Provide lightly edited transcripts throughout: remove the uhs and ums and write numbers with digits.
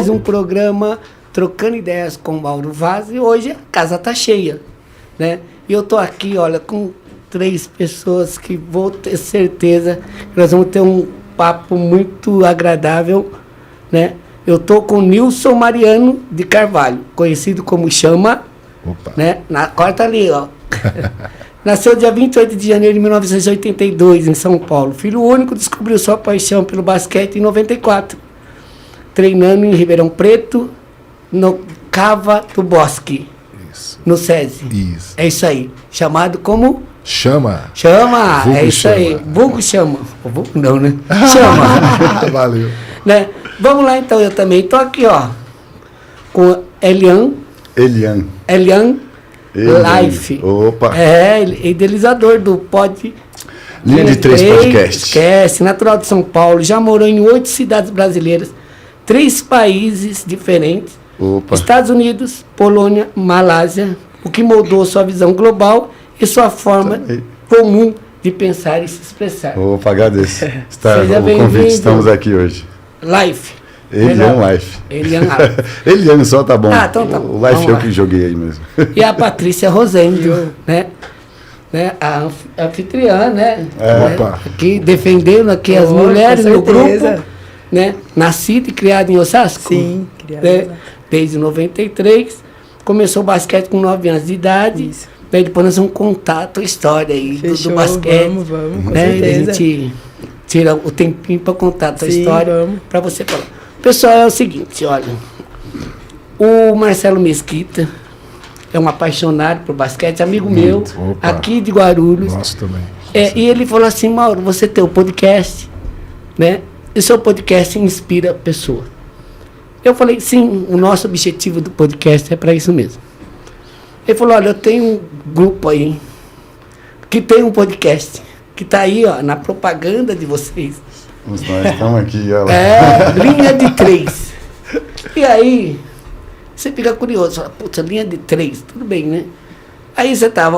mais um programa Trocando Ideias com Mauro Vaz, e hoje a casa tá cheia, né? E eu tô aqui, olha, com 3 pessoas que vou ter certeza que nós vamos ter um papo muito agradável, né? Eu tô com Nilson Mariano de Carvalho, conhecido como Chama, né? Corta ali, ó. Nasceu dia 28 de janeiro de 1982, em São Paulo. Filho único, descobriu sua paixão pelo basquete em 94, treinando em Ribeirão Preto, no Cava do Bosque, isso. No SESI. Isso. É isso aí. Chamado como? Chama. Vulgo é isso Chama. Aí. Vulgo Chama. Vulgo não, né? Chama. Valeu. Né? Vamos lá, então. Eu também tô aqui, ó, com Elian Life. Opa. É, idealizador do Linha de 3 Podcast. Esquece, natural de São Paulo, já morou em 8 cidades brasileiras, 3 países diferentes. Opa. Estados Unidos, Polônia, Malásia, o que moldou sua visão global e sua forma comum de pensar e se expressar. Opa, agradeço. Seja bem-vindo. Estamos aqui hoje. Life. Elian Life. Elian Life. Elian só tá bom. Então tá bom. O Life eu que joguei aí mesmo. E a Patrícia Rosendo, né? A anfitriã, né? Opa. Aqui defendendo aqui as mulheres no grupo, né? Nascida e criada em Osasco. Sim, criada. Né? Desde 93, começou o basquete com 9 anos de idade. Isso. Daí depois nós vamos contar a tua história aí do basquete. Vamos, com né? certeza. A gente tira o tempinho para contar a tua história, para você falar. Pessoal, é o seguinte, olha, o Marcelo Mesquita é um apaixonado por basquete, amigo meu, aqui de Guarulhos. Nossa, também. E ele falou assim, Mauro, você tem o podcast, né? E seu podcast inspira a pessoa. Eu falei, sim, o nosso objetivo do podcast é para isso mesmo. Ele falou, olha, eu tenho um grupo aí que tem um podcast, que está aí, ó, na propaganda de vocês. Nós estamos aqui, olha. Linha de 3. E aí, você fica curioso, fala, putz, linha de 3, tudo bem, né? Aí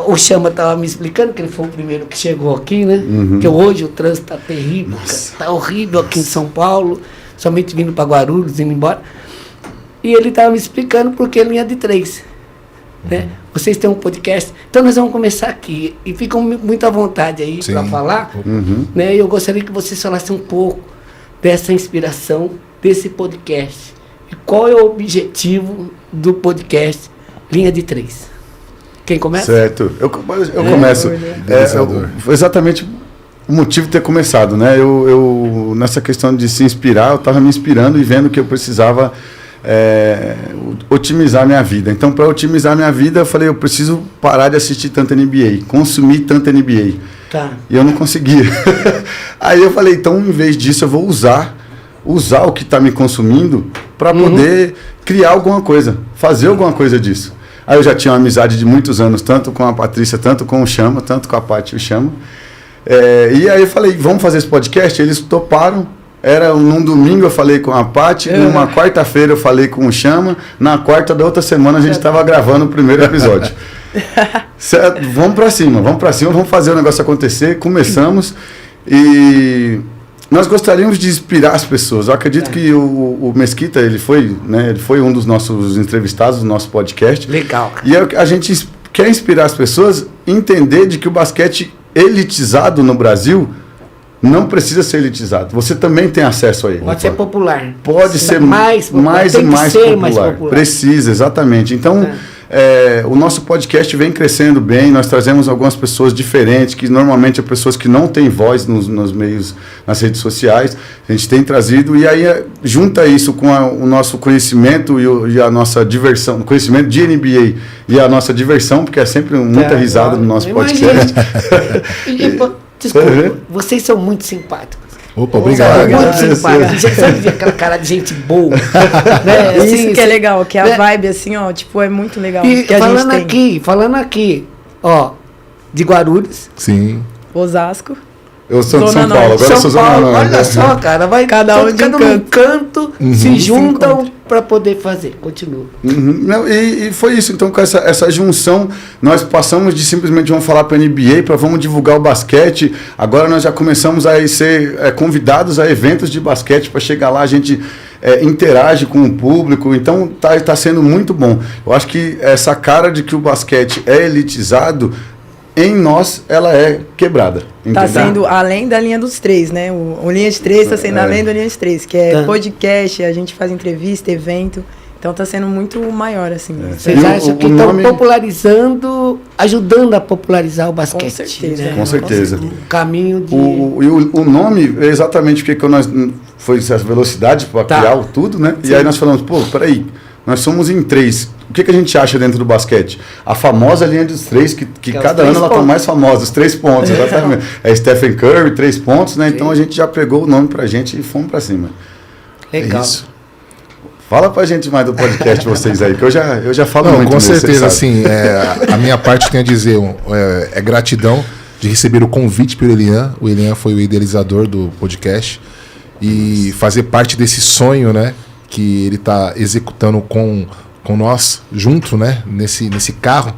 o Chama estava me explicando, que ele foi o primeiro que chegou aqui, né? Que hoje o trânsito está terrível, está horrível aqui em São Paulo, somente vindo para Guarulhos, indo embora. E ele estava me explicando por que linha de 3. Né? Vocês têm um podcast, então nós vamos começar aqui. E ficam muito à vontade aí para falar. Né? Eu gostaria que vocês falassem um pouco dessa inspiração, desse podcast. E qual é o objetivo do podcast Linha de 3? Quem começa? Certo, eu começo. Exatamente o motivo de ter começado, né? Eu nessa questão de se inspirar, eu estava me inspirando e vendo que eu precisava otimizar minha vida. Então, para otimizar minha vida, eu falei, eu preciso parar de assistir tanta NBA, consumir tanta NBA. Tá. E eu não conseguia. Aí eu falei, então, em vez disso, eu vou usar o que está me consumindo para poder criar alguma coisa, fazer alguma coisa disso. Aí eu já tinha uma amizade de muitos anos, tanto com a Patrícia, tanto com o Chama, tanto com a Paty e o Chama. E aí eu falei, vamos fazer esse podcast? Eles toparam. Era num domingo eu falei com a Paty, numa quarta-feira eu falei com o Chama, na quarta da outra semana a gente estava gravando o primeiro episódio. Certo? Vamos para cima, vamos fazer o negócio acontecer. Começamos e nós gostaríamos de inspirar as pessoas. Eu acredito que o Mesquita, ele foi um dos nossos entrevistados do nosso podcast. Legal. E a gente quer inspirar as pessoas a entender de que o basquete elitizado no Brasil não precisa ser elitizado. Você também tem acesso a ele. Pode ser popular. Pode ser mais popular. Precisa, exatamente. Então, o nosso podcast vem crescendo bem. Nós trazemos algumas pessoas diferentes, que normalmente são pessoas que não têm voz nos meios, nas redes sociais. A gente tem trazido. E aí, junta isso com o nosso conhecimento e a nossa diversão. O conhecimento de NBA e a nossa diversão, porque é sempre muita risada no nosso podcast. Desculpa, vocês são muito simpáticos. Opa, obrigado. Muito simpáticos. Sabe aquela cara de gente boa? Né? Isso que é legal, que a vibe, assim, ó, tipo, é muito legal. E que falando aqui, ó, de Guarulhos. Sim. Osasco. Eu sou de São Paulo, agora eu sou Zona Norte. Olha só, cara, vai cada um canto se juntam para poder fazer. Continua. E foi isso. Então, com essa junção, nós passamos de simplesmente vamos falar para a NBA, para vamos divulgar o basquete. Agora nós já começamos a ser convidados a eventos de basquete para chegar lá, a gente interage com o público, então tá sendo muito bom. Eu acho que essa cara de que o basquete é elitizado, em nós, ela é quebrada. Está sendo além da linha dos 3, né? O Linha de 3 está sendo além da linha de 3, que é podcast, a gente faz entrevista, evento. Então está sendo muito maior, assim. Vocês acham que estão popularizando, ajudando a popularizar o basquete? Com certeza. Né? Com certeza. O caminho de... O nome é exatamente porque nós foi essa velocidade para criar tudo, né? Sim. E aí nós falamos, peraí, nós somos em 3. O que a gente acha dentro do basquete? A famosa linha dos 3, que cada ano ela está mais famosa, os 3 pontos, exatamente. É Stephen Curry, 3 pontos, né? Sim. Então a gente já pegou o nome pra gente e fomos pra cima. Legal. É isso. Fala pra gente mais do podcast de vocês aí, que eu já falo muito. Com certeza, assim, a minha parte tem a dizer, é gratidão de receber o convite pelo Elian. O Elian foi o idealizador do podcast e fazer parte desse sonho, né, que ele está executando com nós junto, né, nesse carro,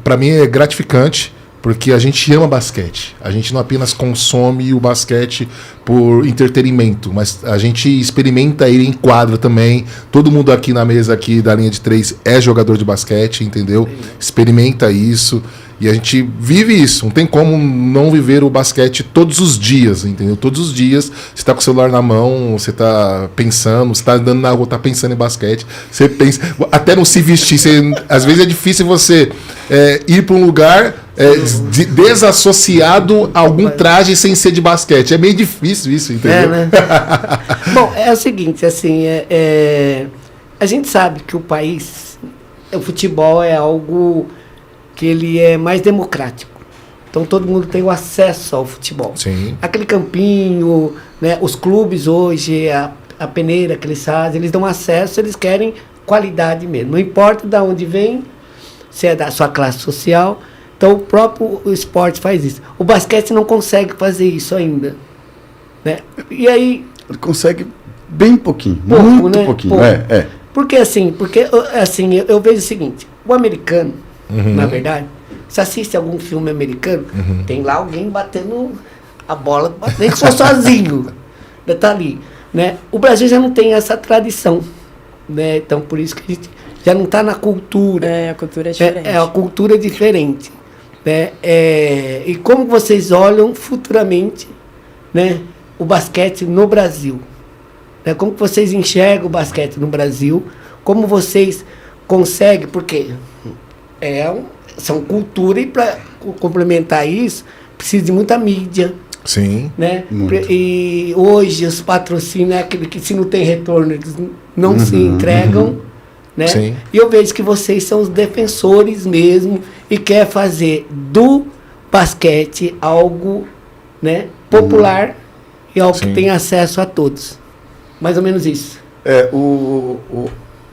para mim é gratificante, porque a gente ama basquete. A gente não apenas consome o basquete por entretenimento, mas a gente experimenta ele em quadra também. Todo mundo aqui na mesa aqui da linha de 3 é jogador de basquete, entendeu? Experimenta isso. E a gente vive isso. Não tem como não viver o basquete todos os dias, entendeu? Todos os dias você está com o celular na mão, você está pensando, você está andando na rua, está pensando em basquete. Você pensa, até não se vestir. Às vezes é difícil você ir para um lugar desassociado a algum traje sem ser de basquete. É meio difícil isso, entendeu? Né? Bom, é o seguinte, assim, a gente sabe que o futebol é algo que ele é mais democrático. Então todo mundo tem o acesso ao futebol. Sim. Aquele campinho, né, os clubes hoje, a peneira que eles fazem, eles dão acesso, eles querem qualidade mesmo. Não importa de onde vem, se é da sua classe social. Então o próprio esporte faz isso. O basquete não consegue fazer isso ainda. Né? E aí... Ele consegue bem pouquinho, pouco, muito né? pouquinho. Pouco. Porque assim, eu vejo o seguinte, o americano, na verdade, você assiste algum filme americano, tem lá alguém batendo a bola, nem que for sozinho, tá ali, né? O Brasil já não tem essa tradição, né? Então por isso que a gente já não está na cultura. A cultura é diferente. A cultura é diferente, né? E como vocês olham futuramente, né, o basquete no Brasil? Né? Como que vocês enxergam o basquete no Brasil? Como vocês conseguem, porque são cultura, e para complementar isso, precisa de muita mídia. Sim. Né? E hoje os patrocínios é aquele que, se não tem retorno, eles não se entregam. Né? Sim. E eu vejo que vocês são os defensores mesmo e quer fazer do basquete algo, né, popular e algo que tem acesso a todos. Mais ou menos isso.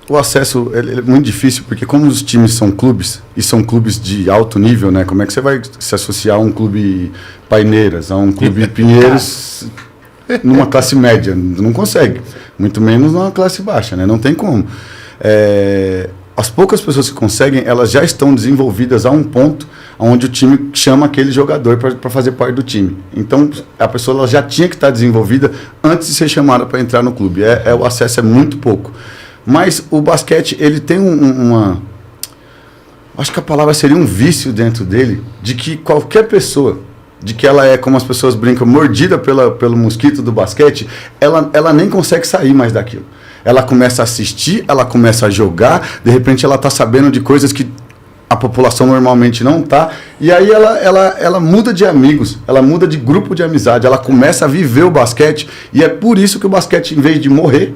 O acesso é muito difícil, porque como os times são clubes, e são clubes de alto nível, né? Como é que você vai se associar a um clube Paineiras, a um clube Pinheiros numa classe média? Não consegue. Muito menos numa classe baixa, né? Não tem como. As poucas pessoas que conseguem, elas já estão desenvolvidas a um ponto onde o time chama aquele jogador para fazer parte do time. Então, a pessoa ela já tinha que estar desenvolvida antes de ser chamada para entrar no clube. O acesso é muito pouco. Mas o basquete, ele tem acho que a palavra seria um vício dentro dele, de que qualquer pessoa, de que ela é, como as pessoas brincam, mordida pelo mosquito do basquete, ela nem consegue sair mais daquilo. Ela começa a assistir, ela começa a jogar, de repente ela está sabendo de coisas que a população normalmente não está, e aí ela muda de amigos, ela muda de grupo de amizade, ela começa a viver o basquete, e é por isso que o basquete, em vez de morrer,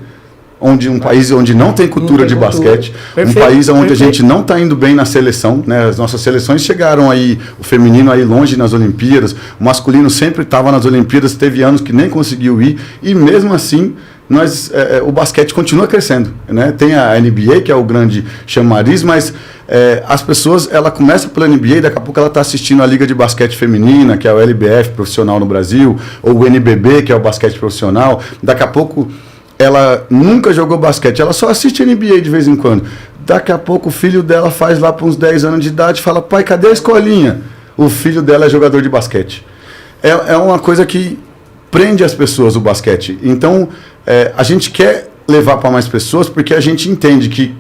um país onde não tem cultura de basquete, um país onde a gente não está indo bem na seleção, né? As nossas seleções chegaram aí, o feminino aí longe nas Olimpíadas, o masculino sempre estava nas Olimpíadas, teve anos que nem conseguiu ir, e mesmo assim o basquete continua crescendo, né? Tem a NBA, que é o grande chamariz, mas as pessoas, ela começa pela NBA e daqui a pouco ela está assistindo a Liga de Basquete Feminina, que é o LBF profissional no Brasil, ou o NBB, que é o basquete profissional. Daqui a pouco ela nunca jogou basquete, ela só assiste NBA de vez em quando. Daqui a pouco o filho dela faz lá para uns 10 anos de idade e fala: pai, cadê a escolinha? O filho dela é jogador de basquete. É uma coisa que prende as pessoas o basquete. Então, a gente quer levar para mais pessoas porque a gente entende que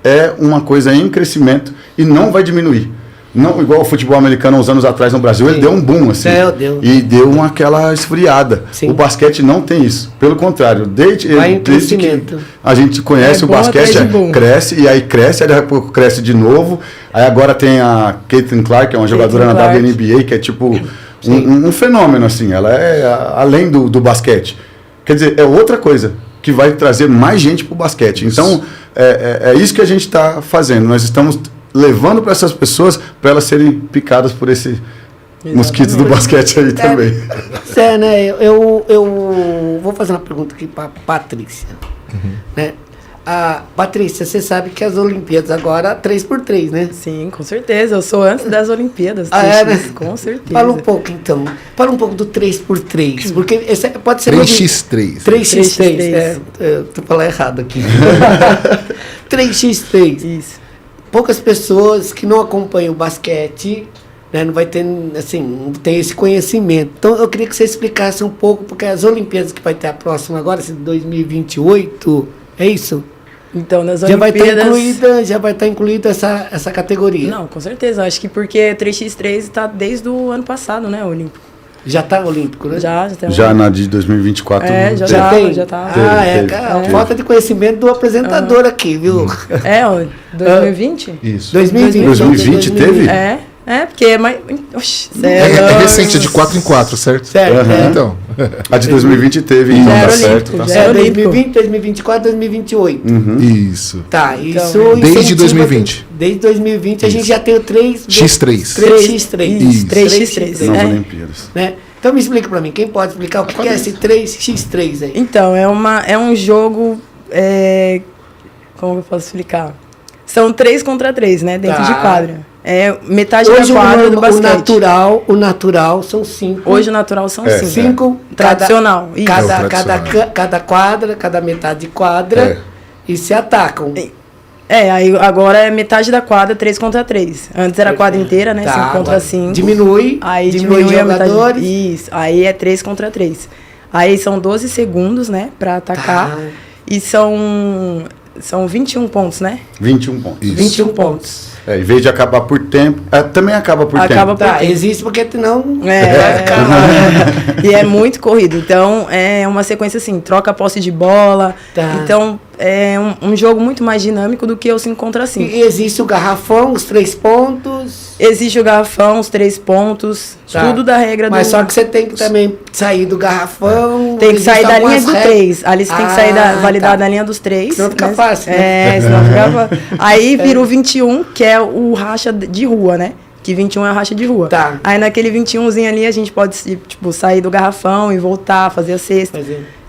é uma coisa em crescimento e não vai diminuir. Não, igual o futebol americano uns anos atrás no Brasil, ele deu um boom, assim. Deu. E deu aquela esfriada. Sim. O basquete não tem isso. Pelo contrário, desde que a gente conhece o basquete, cresce, e aí cresce, aí daqui a pouco cresce de novo. Aí agora tem a Caitlin Clark, que é uma jogadora na WNBA, que é tipo um fenômeno, assim. Ela é além do basquete. Quer dizer, é outra coisa que vai trazer mais gente pro basquete. Então, é isso que a gente está fazendo. Nós estamos levando para essas pessoas, para elas serem picadas por esse mosquito do basquete aí também. Né? Eu vou fazer uma pergunta aqui para Patrícia. Né? Patrícia, você sabe que as Olimpíadas agora 3x3, né? Sim, com certeza. Eu sou antes das Olimpíadas. Né? Com certeza. Fala um pouco, então. Fala um pouco do 3x3. Porque esse pode ser... 3x3. 3x3. Tô falando errado aqui. 3x3. Isso. Poucas pessoas que não acompanham o basquete, né, não vai ter, assim, não tem esse conhecimento. Então, eu queria que você explicasse um pouco, porque as Olimpíadas que vai ter a próxima agora, esse 2028, é isso? Então, nas já Olimpíadas... Já vai estar incluída essa categoria. Não, com certeza. Acho que porque 3x3 está desde o ano passado, né, Olímpico. Já está olímpico, né? Já na de 2024. Já tá. Falta de conhecimento do apresentador aqui, viu? 2020? Isso. 2020 teve? Porque é mais... Oxi, é recente, é de 4 em 4, certo? Certo. Então. A de 2020 teve, então tá certo. Tá certo. 2020, 2024, 2028. Isso. Tá, isso... Desde 2020. Desde 2020 a gente já tem o 3x3. 3x3. Nas Olimpíadas. Né? Então me explica pra mim, quem pode explicar o que é esse 3x3 aí? Então, é um jogo... como eu posso explicar? São 3 contra 3, né? Dentro de quadra. É metade hoje, da quadra do basquete. O natural são 5. Hoje o natural são 5. 5. Tradicional. Cada quadra, cada metade de quadra. E se atacam. Aí agora é metade da quadra, 3 contra 3. Antes era a quadra inteira, né? 5 contra 5. Diminui. Aí diminui a jogadores. Isso. Aí é 3 contra 3. Aí são 12 segundos, né? Pra atacar. E são 21 pontos, né? 21 pontos. Isso. 21 pontos. Em vez de acabar por tempo, também acaba por tempo. Existe porque senão... E é muito corrido. Então, é uma sequência assim, troca a posse de bola. Então, é um jogo muito mais dinâmico do que o 5 contra 5. E existe o garrafão, os 3 pontos... Existe o garrafão, os 3 pontos, tudo da regra do... Mas só que você tem que também sair do garrafão... Tem que sair da linha do 3. Ali você tem que sair validar da linha dos 3. Senão fica fácil, né? Senão fica fácil. Aí vira o 21, que é o racha de rua, né? Que 21 é a racha de rua. Aí naquele 21zinho ali a gente pode, tipo, sair do garrafão e voltar, fazer a cesta.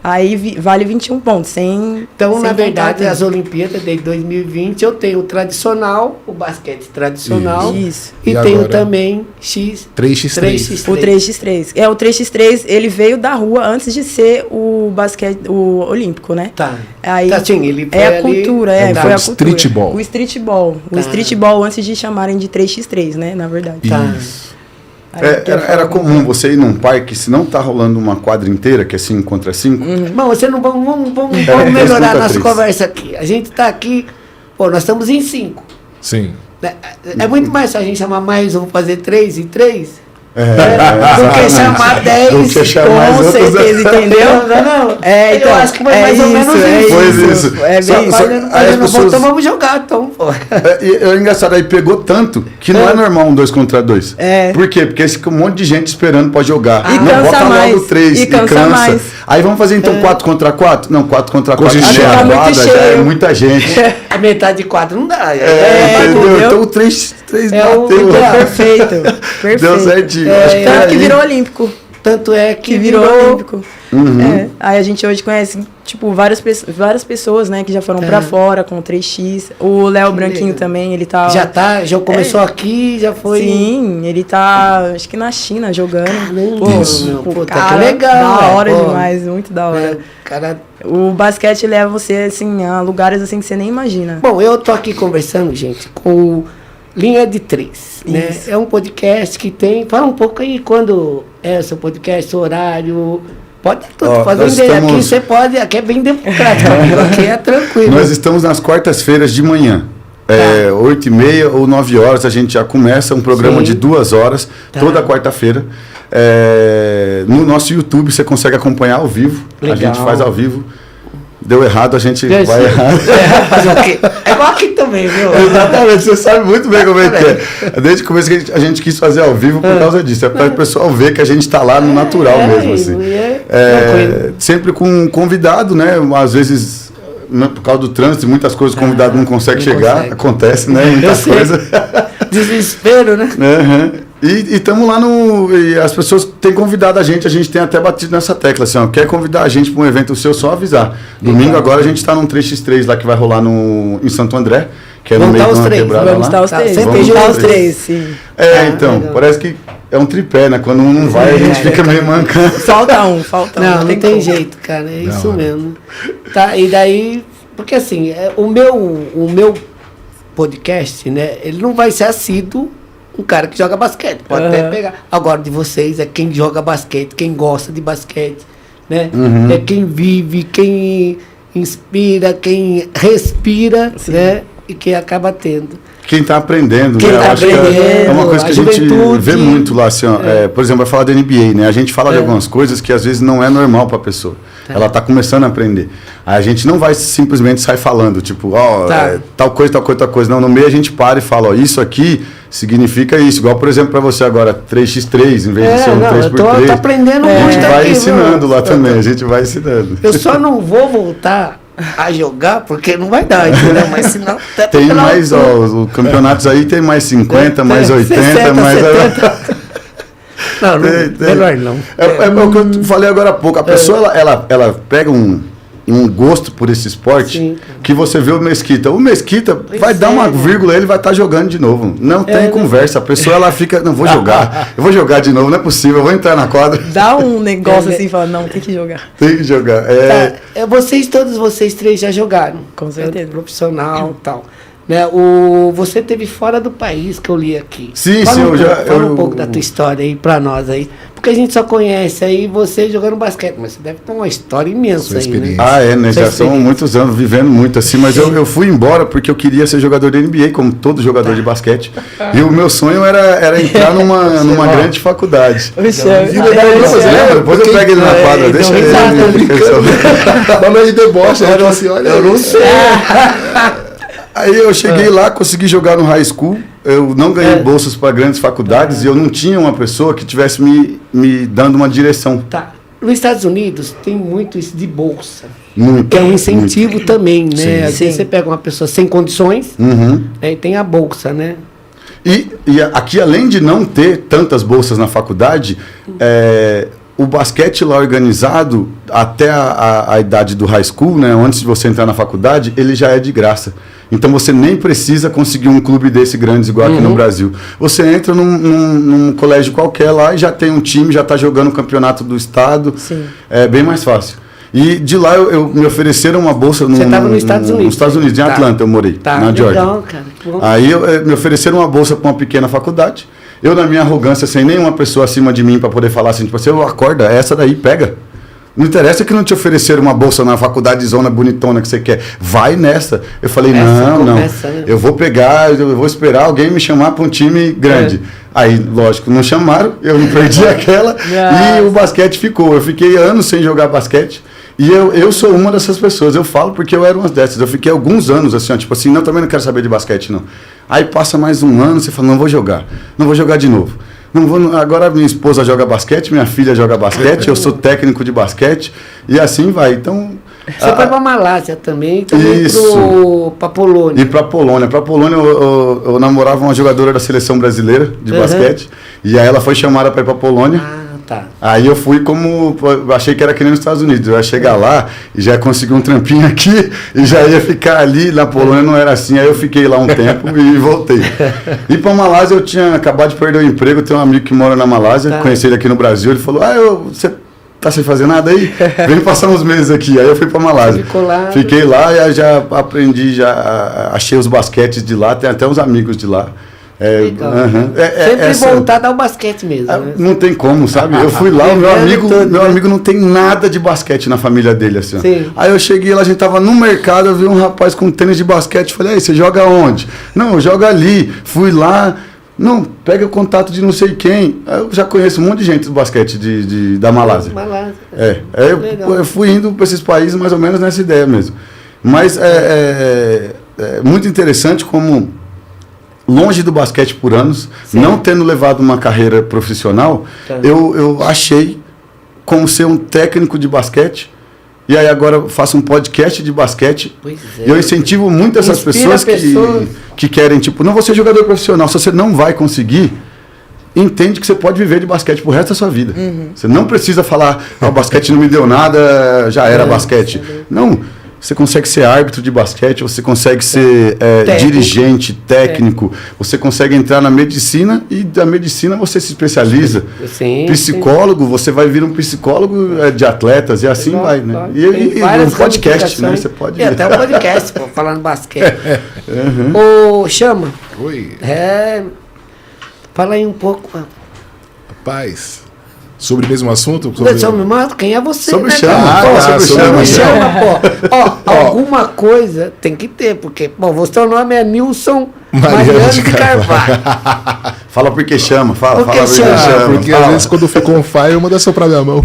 Aí vale 21 pontos, Então, na verdade, as Olimpíadas de 2020, eu tenho o tradicional, o basquete tradicional. Isso. E tenho também 3x3. O 3x3. O 3x3, ele veio da rua antes de ser o basquete, o olímpico, né? Aí, ele foi a cultura, foi a cultura. Streetball. O streetball. O streetball antes de chamarem de 3x3, né? Na verdade. Isso. Era comum você ir num parque, se não tá rolando uma quadra inteira, que é 5 contra 5. Bom, vamos melhorar a nossa conversa aqui. A gente tá aqui, nós estamos em 5. Sim. É muito mais fácil a gente chamar mais um, fazer 3 e 3. Do que chamar 10. Do que chamar com certeza, entendeu? Não. Então, eu acho que foi mais ou menos isso. Aí as pessoas... vamos jogar, então, pô. É engraçado, aí pegou tanto que não é normal um 2 contra 2. Por quê? Porque fica um monte de gente esperando pra jogar. E cansa bota mais. logo 3 e cansa. Mais. Aí vamos fazer então 4 contra 4? Não, 4 contra 4 já é muita gente. A metade de 4 não dá. Entendeu? Então o 3 bateu. Perfeito. Deu certinho. Tanto que virou olímpico. Tanto é que virou olímpico. Aí a gente hoje conhece, tipo, várias pessoas, né, que já foram pra fora com 3x. O Léo Branquinho também, ele tá... Já começou aqui, já foi... Sim, ele tá, acho que na China, jogando. Que legal. Da hora demais, muito da hora. O basquete leva você, assim, a lugares, assim, que você nem imagina. Bom, eu tô aqui conversando, gente, com Linha de 3, né? É um podcast que tem... Fala um pouco aí quando é o seu podcast, o horário... Pode tudo, fazer aqui você pode, aqui é bem democrático, aqui é tranquilo. Nós estamos nas quartas-feiras de manhã. 8h30 ou 9 horas a gente já começa um programa de 2 horas, toda quarta-feira. No nosso YouTube você consegue acompanhar ao vivo. Legal. A gente faz ao vivo. Deu errado, a gente vai errado. Fazer o quê? É igual aqui também, viu? Exatamente, você sabe muito bem como é que é. Desde o começo que a gente quis fazer ao vivo por causa disso. É para o pessoal ver que a gente está lá no natural mesmo. Assim. Sempre com um convidado, né? Às vezes, por causa do trânsito, muitas coisas o convidado não consegue chegar. Acontece, né? Muitas coisas. Desespero, né? E estamos lá e as pessoas têm convidado a gente tem até batido nessa tecla, assim, ó, quer convidar a gente para um evento seu, só avisar. Domingo agora a gente está num 3x3 lá que vai rolar em Santo André, que é no meio de uma quebrada lá. Vamos estar os três, sim. Então, parece que é um tripé, né? Quando um não vai, a gente fica meio mancando. Falta um. Não tem jeito, cara, é isso mesmo. Tá, e daí, porque assim, o meu podcast, né, ele não vai ser assíduo um cara que joga basquete, pode até pegar. Agora, de vocês, é quem joga basquete, quem gosta de basquete, né? É quem vive, quem inspira, quem respira, né? E quem acaba tendo. Quem está aprendendo, quem né? Tá aprendendo, é uma coisa que a gente vê muito lá, assim, ó, por exemplo, vai falar da NBA, né? A gente fala de algumas coisas que às vezes não é normal para a pessoa. Ela está começando a aprender. Aí a gente não vai simplesmente sair falando, tipo, tal coisa, tal coisa, tal coisa. Não, no meio a gente para e fala, ó, isso aqui significa isso. Igual, por exemplo, para você agora, 3x3, em vez de ser um 3x3. Eu tô aprendendo muito. A gente vai aqui, ensinando lá também, a gente vai ensinando. Eu só não vou voltar a jogar porque não vai dar, entendeu? Mas senão... Tem mais, os campeonatos aí tem mais 50, mais 80, 60, mais... 70. Não, melhor não. É o que eu falei agora há pouco. A pessoa, ela pega um gosto por esse esporte que você vê o Mesquita. O Mesquita vai dar uma vírgula, ele vai estar jogando de novo. Não tem conversa. A pessoa, ela fica, não, vou jogar. Eu vou jogar de novo, não é possível, eu vou entrar na quadra. Dá um negócio assim, fala, não, tem que jogar. Tem que jogar. Todos vocês três já jogaram. Com certeza. Profissional e tal. Né? Você teve fora do país, que eu li aqui. Sim, Fala um pouco da tua história aí pra nós aí. Porque a gente só conhece aí você jogando basquete, mas você deve ter uma história imensa aí, né? Né? Já são muitos anos vivendo muito assim, mas eu fui embora porque eu queria ser jogador de NBA, como todo jogador de basquete. E o meu sonho era entrar numa grande faculdade. Você lembra? Depois eu pego ele na quadra, deixa ele. Mas de deboche, era assim, olha. Eu não sei. Aí eu cheguei lá, consegui jogar no high school, eu não ganhei bolsas para grandes faculdades e eu não tinha uma pessoa que tivesse me dando uma direção. Tá. Nos Estados Unidos tem muito isso de bolsa, muito, que é um incentivo também, né? Sim. Às vezes você pega uma pessoa sem condições, né, e tem a bolsa, né? E aqui, além de não ter tantas bolsas na faculdade, o basquete lá organizado, até a idade do high school, né, antes de você entrar na faculdade, ele já é de graça. Então você nem precisa conseguir um clube desse grande igual aqui no Brasil. Você entra num colégio qualquer lá e já tem um time, já está jogando o campeonato do estado. Sim. É bem mais fácil. E de lá me ofereceram uma bolsa Você estava nos Estados Unidos? Nos Estados Unidos, em Atlanta eu morei, na Georgia. Legal, cara. Aí me ofereceram uma bolsa para uma pequena faculdade. Eu, na minha arrogância, sem nenhuma pessoa acima de mim para poder falar assim, tipo assim, acorda, essa daí, pega. Não interessa que não te ofereceram uma bolsa na faculdade zona bonitona que você quer. Vai nessa. Eu falei, não. Eu vou pegar, eu vou esperar alguém me chamar para um time grande. Aí, lógico, não chamaram, eu não perdi aquela. E o basquete ficou. Eu fiquei anos sem jogar basquete. E eu sou uma dessas pessoas. Eu falo porque eu era uma dessas. Eu fiquei alguns anos assim, ó, tipo assim, não, também não quero saber de basquete, não. Aí passa mais um ano, você fala, não vou jogar de novo. Agora minha esposa joga basquete, minha filha joga basquete, eu sou técnico de basquete, e assim vai. Então, você foi para a Malásia também para Polônia. E para Polônia. Para Polônia eu namorava uma jogadora da seleção brasileira de basquete, e aí ela foi chamada para ir para Polônia. Tá. Aí eu fui achei que era que nem nos Estados Unidos, eu ia chegar lá e já consegui um trampinho aqui e já ia ficar ali, na Polônia não era assim, aí eu fiquei lá um tempo e voltei. E para Malásia eu tinha acabado de perder o emprego, tem um amigo que mora na Malásia, conheci ele aqui no Brasil, ele falou, você tá sem fazer nada aí? Vem passar uns meses aqui, aí eu fui para Malásia. Fiquei lá e já aprendi, já achei os basquetes de lá, tem até uns amigos de lá. Sempre voltado ao basquete mesmo. Né? Não tem como, sabe? Eu fui lá, o meu amigo não tem nada de basquete na família dele, assim. Aí eu cheguei lá, a gente tava no mercado, eu vi um rapaz com tênis de basquete, falei, aí, você joga onde? Não, eu jogo ali. Fui lá, não, pega o contato de não sei quem. Eu já conheço um monte de gente do basquete da Malásia. Eu fui indo para esses países mais ou menos nessa ideia mesmo. Mas é muito interessante como, longe do basquete por anos, não tendo levado uma carreira profissional, eu achei como ser um técnico de basquete. E aí agora eu faço um podcast de basquete. E eu incentivo muito essas pessoas que querem, tipo, não vou ser jogador profissional. Se você não vai conseguir, entende que você pode viver de basquete pro resto da sua vida. Você não precisa falar, o basquete não me deu nada, já era basquete. Não, você consegue ser árbitro de basquete, você consegue ser dirigente, técnico, você consegue entrar na medicina e da medicina você se especializa. Psicólogo, você vai vir um psicólogo de atletas e assim vai, né? E um podcast, né? Você pode... até um podcast, falando basquete. Ô, Chama. Oi. Fala aí um pouco. Rapaz... Sobre o mesmo assunto? Quem é você? Sobre né, sobre Chama, pô. Alguma coisa tem que ter, porque, o seu nome é Nilson Mariano de Carvalho. Fala porque chama, fala porque chama. Porque às vezes quando ficou on fire, eu mando soprar minha mão.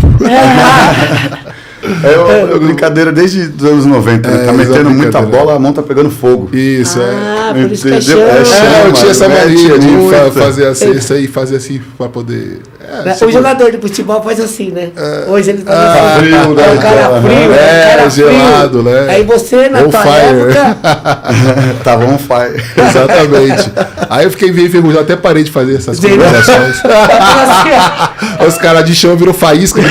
É brincadeira desde os anos 90, né? Tá metendo muita bola, a mão tá pegando fogo. Isso, por isso que chama. Eu tinha essa mania de fazer assim, isso aí, fazer assim pra poder... O jogador de futebol faz assim, né? Hoje ele faz assim. Frio, né? O cara frio, gelado, né? Aí você, na tua época... Tava on fire. Exatamente. Aí eu fiquei meio enferrujado, até parei de fazer essas conversações. Os caras de chão virou faísca.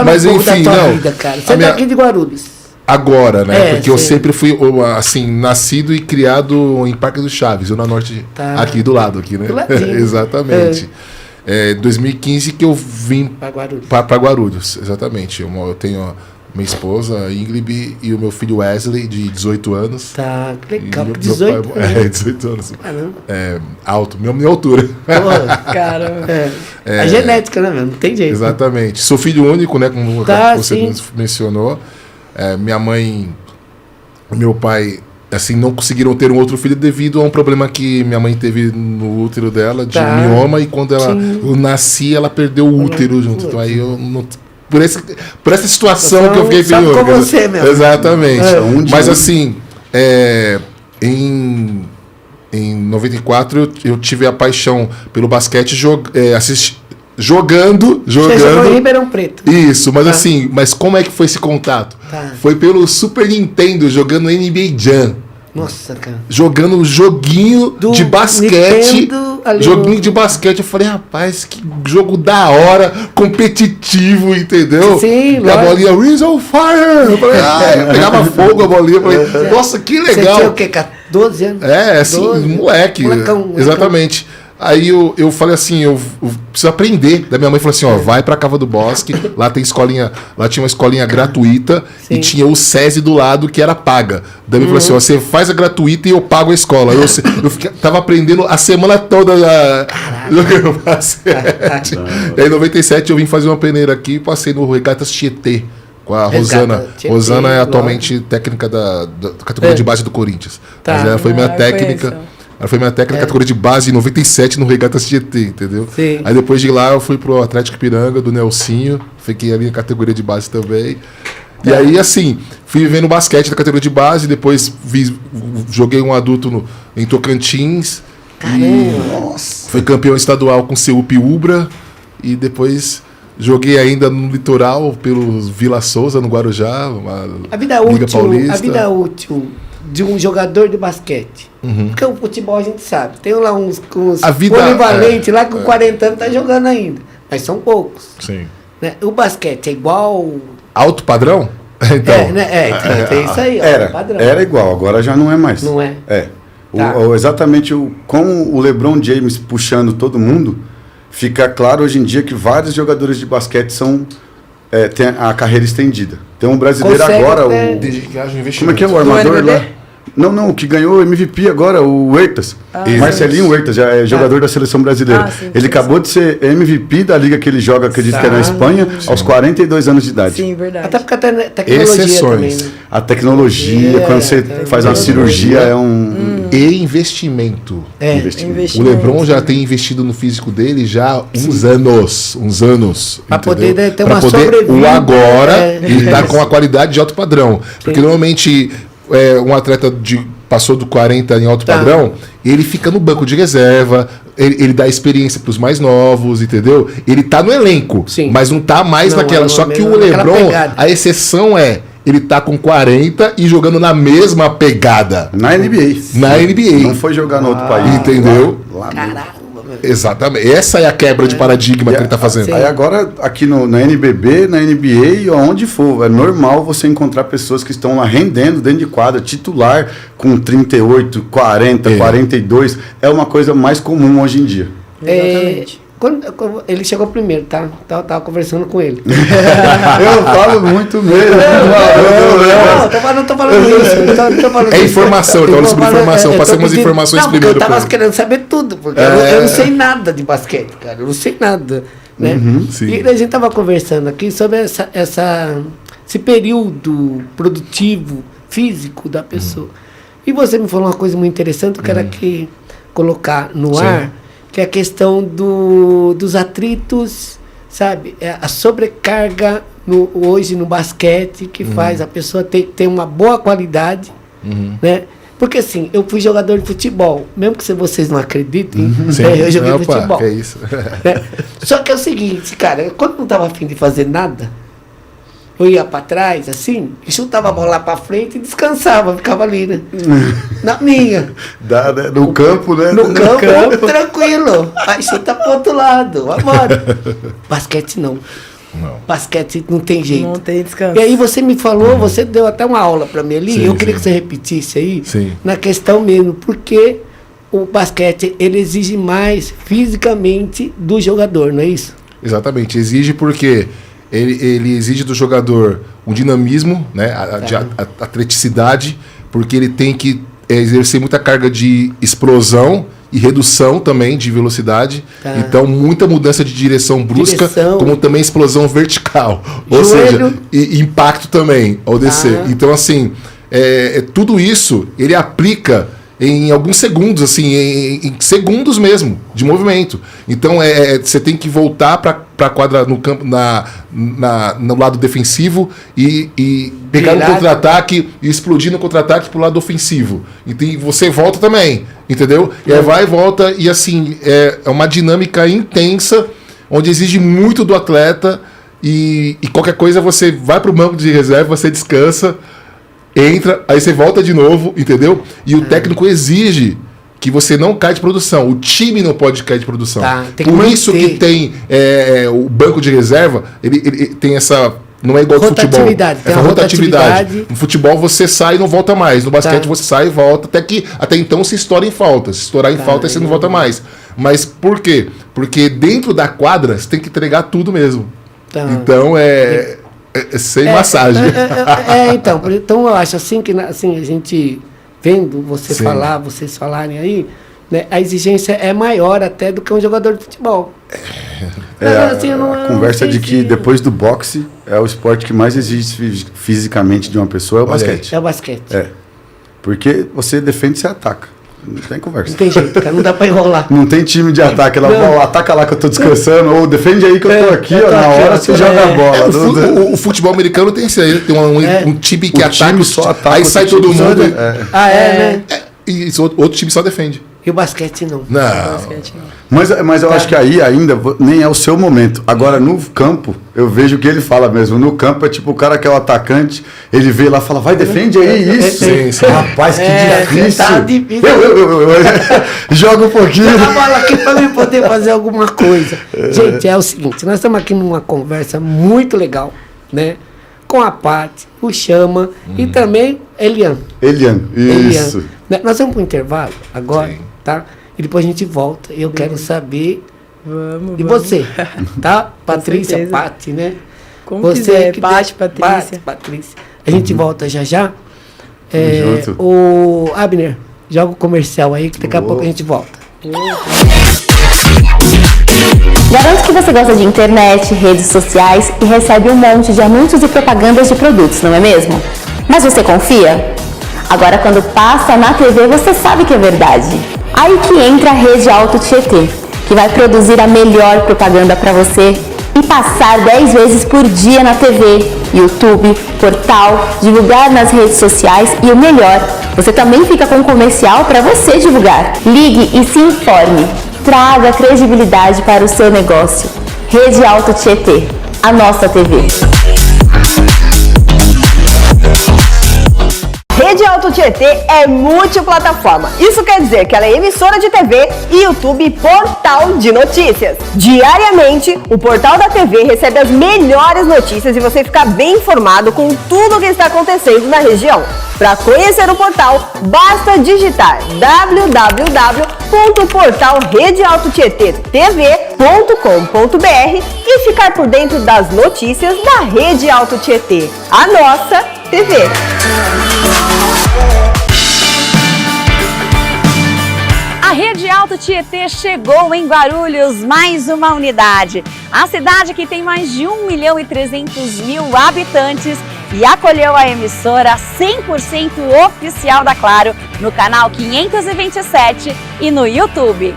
Mas enfim, da tua vida, cara. Você tá aqui de Guarulhos. Agora, né? Porque eu sempre fui, assim, nascido e criado em Parque do Chaves, Zona Norte, aqui do lado, aqui, né? Exatamente. 2015 que eu vim para Guarulhos, exatamente. Eu tenho minha esposa, Ingrid, e o meu filho Wesley, de 18 anos. Tá, que legal. 18 anos. 18 anos. Alto, minha altura. Cara, a genética, né, meu? Não tem jeito. Exatamente. Sou filho único, né? Como você mencionou. Minha mãe e meu pai, assim, não conseguiram ter um outro filho devido a um problema que minha mãe teve no útero dela, de mioma, e quando eu nasci, ela perdeu o útero junto. Então aí eu não... Por essa situação que eu fiquei filho único. Você mesmo. Exatamente. Mas assim, em 94 eu tive a paixão pelo basquete, jogando. Você jogou em Ribeirão Preto. Isso, mas assim, mas como é que foi esse contato? Foi pelo Super Nintendo, jogando NBA Jam. Nossa, cara. Jogando joguinho de basquete. Joguinho de basquete. Eu falei, rapaz, que jogo da hora, competitivo, entendeu? Sim, e a bolinha, Reese on fire! Eu falei, pegava fogo a bolinha. Eu falei, nossa, que legal. Você tinha o quê? 12 anos? Assim, 12, moleque. Molecão. Exatamente. Aí eu falei assim, eu preciso aprender. Da minha mãe falou assim, vai pra Cava do Bosque, lá tem escolinha, lá tinha uma escolinha gratuita. Sim. E tinha o SESI do lado que era paga. Daí falou assim, você faz a gratuita e eu pago a escola. Eu tava aprendendo a semana toda do basquete. E aí em 97 eu vim fazer uma peneira aqui e passei no Regatas Tietê com a Rosana. Rosana é atualmente técnica da categoria de base do Corinthians. Mas ela foi minha técnica. Ela foi minha técnica na categoria de base em 97 no Regatas GT, entendeu? Sim. Aí depois de lá eu fui pro Atlético Piranga, do Nelsinho. Fiquei ali na categoria de base também. E aí, assim, fui vivendo basquete da categoria de base. Depois joguei um adulto em Tocantins. Nossa. Fui campeão estadual com o CUP Ubra. E depois joguei ainda no litoral, pelo Vila Souza, no Guarujá. A vida útil de um jogador de basquete. Porque o futebol a gente sabe. Tem lá uns polivalentes lá com 40 anos tá jogando ainda. Mas são poucos. Sim. Né? O basquete é igual... Alto padrão? Então, tem isso aí. Era igual, agora já não é mais. Não é? Exatamente com o LeBron James puxando todo mundo, fica claro hoje em dia que vários jogadores de basquete têm a carreira estendida. Tem um brasileiro agora, como é que é o armador lá? Não, o que ganhou o MVP agora, o Huertas. Marcelinho Huertas, já é jogador da seleção brasileira. Ele acabou de ser MVP da liga que ele joga, acredito que é na Espanha, aos 42 anos de idade. Sim, verdade. Até porque a tecnologia também, né? A tecnologia, quando você faz uma cirurgia, é um... E investimento. Investimento. O LeBron já tem investido no físico dele já há uns anos. Para poder ter pra uma poder, sobrevida. O agora, ele tá com a qualidade de alto padrão. Porque normalmente um atleta passou do 40 em alto padrão, ele fica no banco de reserva, ele dá experiência para os mais novos, entendeu? Ele tá no elenco, mas não tá mais naquela. Só que o LeBron, a exceção ele tá com 40 e jogando na mesma pegada. Na NBA. Não foi jogar no outro país. Entendeu? Caramba, meu. Exatamente. Essa é a quebra de paradigma que ele tá fazendo. Aí agora, aqui na NBB, na NBA, onde for, é normal você encontrar pessoas que estão lá rendendo dentro de quadra, titular, com 38, 40, 42. É uma coisa mais comum hoje em dia. Exatamente. Quando ele chegou primeiro, tá? Eu tava conversando com ele. Eu falo muito mesmo. Não tô falando isso. É informação, então sobre informação. Passemos informações primeiro. Eu tava querendo saber tudo, porque eu não sei nada de basquete, cara. Eu não sei nada. Né? E a gente tava conversando aqui sobre esse período produtivo, físico da pessoa. E você me falou uma coisa muito interessante, eu quero aqui colocar no ar, que é a questão dos atritos, sabe? A sobrecarga hoje no basquete que faz a pessoa ter uma boa qualidade, né? Porque assim, eu fui jogador de futebol, mesmo que vocês não acreditem, eu joguei futebol. Que é isso. Né? Só que é o seguinte, cara, quando não estava afim de fazer nada, eu ia para trás, assim, e chutava a bola lá para frente e descansava, ficava ali, né? Na minha. No campo, né? No campo, tranquilo. Aí chuta pro outro lado, vambora. Basquete não. Basquete não tem jeito. Não tem descanso. E aí você me falou, você deu até uma aula para mim ali, eu queria que você repetisse aí, na questão mesmo, porque o basquete, ele exige mais fisicamente do jogador, não é isso? Exatamente, exige porque ele exige do jogador um dinamismo, né, a atleticidade, porque ele tem que exercer muita carga de explosão e redução também de velocidade. Então, muita mudança de direção brusca, como também explosão vertical. Ou seja, e impacto também ao descer. Então, assim, tudo isso ele aplica em alguns segundos, assim, em segundos mesmo, de movimento. Então, você tem que voltar para a quadra no campo, no lado defensivo e pegar um contra-ataque e explodir no contra-ataque para o lado ofensivo. Então, você volta também, entendeu? E aí vai e volta, e assim, é uma dinâmica intensa, onde exige muito do atleta, e qualquer coisa você vai para o banco de reserva, você descansa, entra, aí você volta de novo, entendeu? E o técnico exige que você não caia de produção. O time não pode cair de produção. Por isso que tem o banco de reserva, ele tem essa... Não é igual ao futebol. Essa rotatividade. No futebol você sai e não volta mais. No basquete você sai e volta, até então se estoura em falta. Se estourar em falta, você não volta mais. Mas por quê? Porque dentro da quadra você tem que entregar tudo mesmo. Então sem massagem. Então eu acho assim que assim, a gente vendo você falar, vocês falarem aí, né, a exigência é maior até do que um jogador de futebol. A conversa de que depois do boxe é o esporte que mais exige fisicamente de uma pessoa é o basquete. É o basquete. Porque você defende e você ataca. Não tem conversa. Não tem jeito, cara, não dá pra enrolar. Não tem time de ataque. Ataca lá que eu tô descansando, ou defende aí que eu tô aqui, na hora você joga a bola. O futebol americano tem isso aí, tem um time que ataca, só ataca, aí sai todo mundo. Né? E outro time só defende. E o basquete não. Mas eu acho que aí ainda nem é o seu momento. Agora, no campo, eu vejo o que ele fala mesmo. No campo é tipo o cara que é o atacante, ele vê lá e fala, vai, defende aí isso. Sim. Rapaz, que difícil. Tá difícil. Eu joga um pouquinho. Joga a bola aqui pra mim poder fazer alguma coisa. Gente, é o seguinte, nós estamos aqui numa conversa muito legal, né? Com a Paty, o Chama e também Elian, isso. Nós vamos para o intervalo agora, tá? E depois a gente volta. Eu quero saber de você, tá? Patrícia, Paty, né? Como você quiser, Paty, Patrícia. Patrícia. A gente volta já. Junto. O Abner, joga o comercial aí que daqui a pouco a gente volta. Garanto que você gosta de internet, redes sociais e recebe um monte de anúncios e propagandas de produtos, não é mesmo? Mas você confia? Agora, quando passa na TV, você sabe que é verdade. Aí que entra a Rede Alto Tietê, que vai produzir a melhor propaganda para você e passar 10 vezes por dia na TV, YouTube, portal, divulgar nas redes sociais e o melhor, você também fica com um comercial para você divulgar. Ligue e se informe. Traga credibilidade para o seu negócio. Rede Alto Tietê, a nossa TV. Rede Alto Tietê é multiplataforma. Isso quer dizer que ela é emissora de TV, YouTube e portal de notícias. Diariamente, o portal da TV recebe as melhores notícias e você fica bem informado com tudo o que está acontecendo na região. Para conhecer o portal, basta digitar www.portalredealtotv.com.br e ficar por dentro das notícias da Rede Alto Tietê, a nossa TV. A Rede Alto Tietê chegou em Guarulhos, mais uma unidade. A cidade que tem mais de 1.300.000 habitantes e acolheu a emissora 100% oficial da Claro no canal 527 e no YouTube.